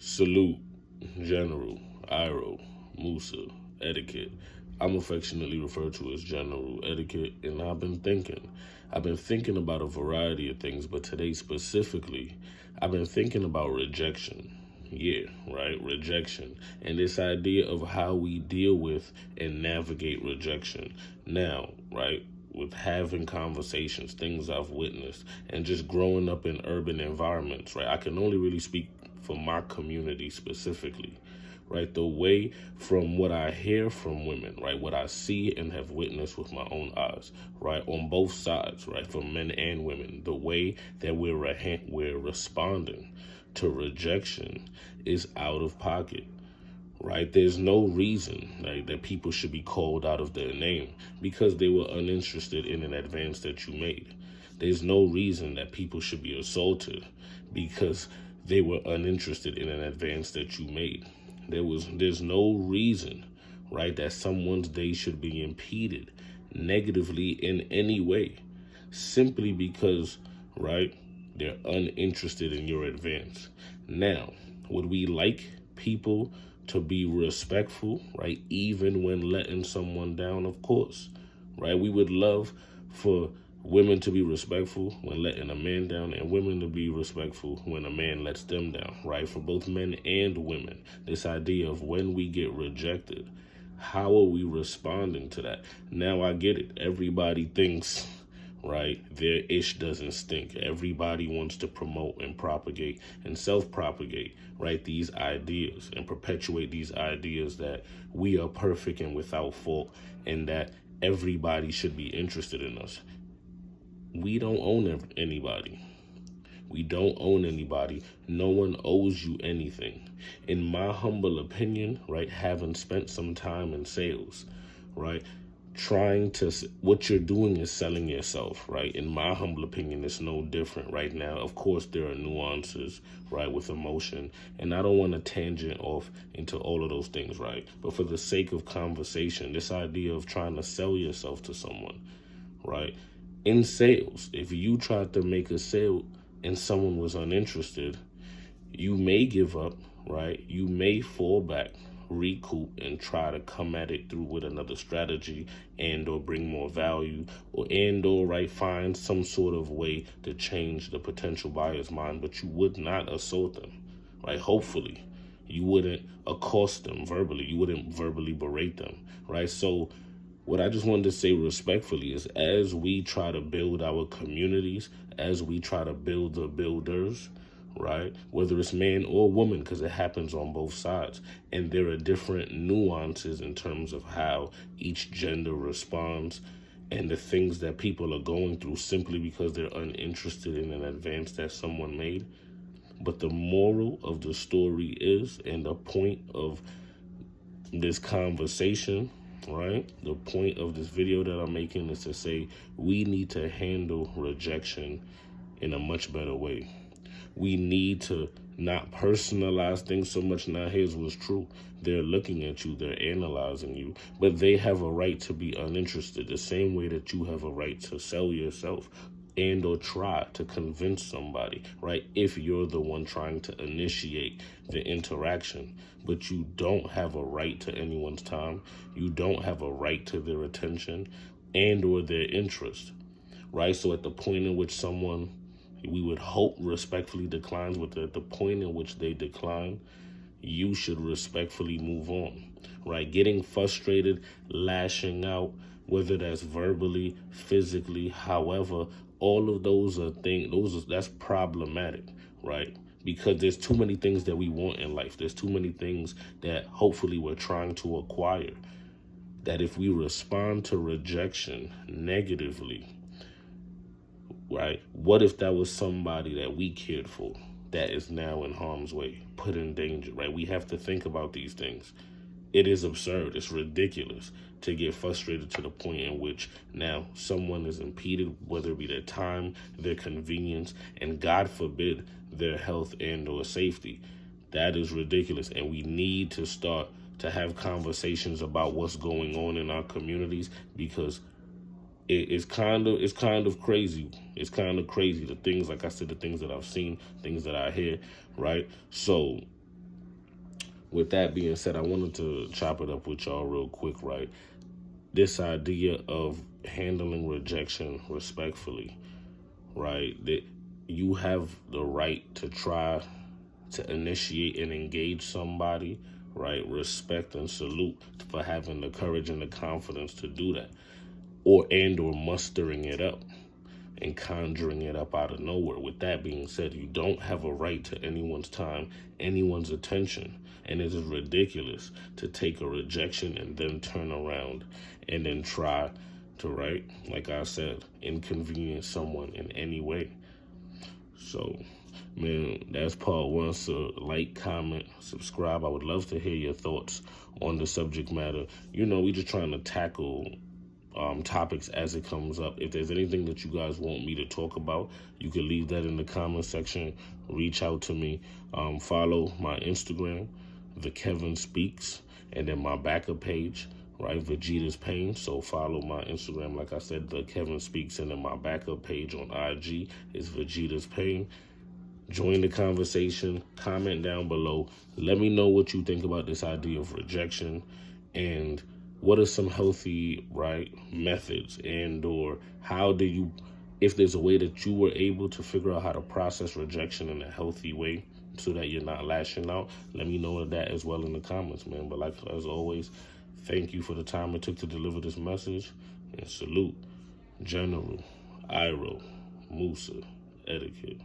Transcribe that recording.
Salute, General, Iro, Musa, Etiquette. I'm affectionately referred to as General Etiquette, and I've been thinking. I've been thinking about a variety of things, but today specifically, I've been thinking about rejection. Yeah, right, rejection. And this idea of how we deal with and navigate rejection. Now, right, with having conversations, things I've witnessed, and just growing up in urban environments, right? I can only really speak for my community specifically, right? The way from what I hear from women, right? What I see and have witnessed with my own eyes, right? On both sides, right? For men and women, the way that we're responding to rejection is out of pocket, right? There's no reason, right, that people should be called out of their name because they were uninterested in an advance that you made. There's no reason that people should be assaulted because they were uninterested in an advance that you made. There's no reason, right, that someone's day should be impeded negatively in any way simply because, right, they're uninterested in your advance. Now, would we like people to be respectful, right, even when letting someone down? Of course, right? We would love for women to be respectful when letting a man down, and women to be respectful when a man lets them down, right? For both men and women, this idea of when we get rejected, how are we responding to that? Now I get it. Everybody thinks, right, their ish doesn't stink. Everybody wants to promote and propagate and self-propagate, right, these ideas and perpetuate these ideas that we are perfect and without fault and that everybody should be interested in us. We don't own anybody. We don't own anybody. No one owes you anything. In my humble opinion, right, having spent some time in sales, right, what you're doing is selling yourself, right? In my humble opinion, it's no different right now. Of course, there are nuances, right, with emotion, and I don't want to tangent off into all of those things, right? But for the sake of conversation, this idea of trying to sell yourself to someone, right? In sales, if you tried to make a sale and someone was uninterested, you may give up, right? You may fall back, recoup, and try to come at it through with another strategy and or bring more value or right, find some sort of way to change the potential buyer's mind, but you would not assault them, right? Hopefully. You wouldn't accost them verbally. You wouldn't verbally berate them, right? So what I just wanted to say respectfully is as we try to build our communities, as we try to build the builders, right, whether it's man or woman, because it happens on both sides, and there are different nuances in terms of how each gender responds and the things that people are going through simply because they're uninterested in an advance that someone made. But the moral of the story is, and the point of this conversation, right, the point of this video that I'm making is to say we need to handle rejection in a much better way. We need to not personalize things so much. Now, here's what's true. They're looking at you, they're analyzing you, but they have a right to be uninterested the same way that you have a right to sell yourself and or try to convince somebody, right, if you're the one trying to initiate the interaction. But you don't have a right to anyone's time. You don't have a right to their attention and or their interest, right? So at the point in which someone, we would hope, respectfully declines, but at the point in which they decline, you should respectfully move on, right? Getting frustrated, lashing out, whether that's verbally, physically, however, all of those are that's problematic, right? Because there's too many things that we want in life. There's too many things that hopefully we're trying to acquire, that if we respond to rejection negatively, right, what if that was somebody that we cared for that is now in harm's way, put in danger, right? We have to think about these things. It is absurd. It's ridiculous to get frustrated to the point in which now someone is impeded, whether it be their time, their convenience, and God forbid, their health and or safety. That is ridiculous. And we need to start to have conversations about what's going on in our communities, because it's kind of crazy. It's kind of crazy, the things, like I said, the things that I've seen, things that I hear, right? So with that being said, I wanted to chop it up with y'all real quick, right? This idea of handling rejection respectfully, right? That you have the right to try to initiate and engage somebody, right? Respect and salute for having the courage and the confidence to do that, or mustering it up and conjuring it up out of nowhere. With that being said, you don't have a right to anyone's time, anyone's attention. And it is ridiculous to take a rejection and then turn around and then try to, right, like I said, inconvenience someone in any way. So, man, that's part one. So like, comment, subscribe. I would love to hear your thoughts on the subject matter. You know, we just trying to tackle topics as it comes up. If there's anything that you guys want me to talk about, you can leave that in the comment section. Reach out to me. Follow my Instagram, The Kevin Speaks, and then my backup page, right, Vegeta's Pain. So follow my Instagram, like I said, The Kevin Speaks, and then my backup page on IG is Vegeta's Pain. Join the conversation. Comment down below. Let me know what you think about this idea of rejection, and what are some healthy, right, methods, and or how do you, if there's a way that you were able to figure out how to process rejection in a healthy way so that you're not lashing out, let me know that as well in the comments, man. But like, as always, thank you for the time it took to deliver this message, and salute, General, Iro, Musa, Etiquette.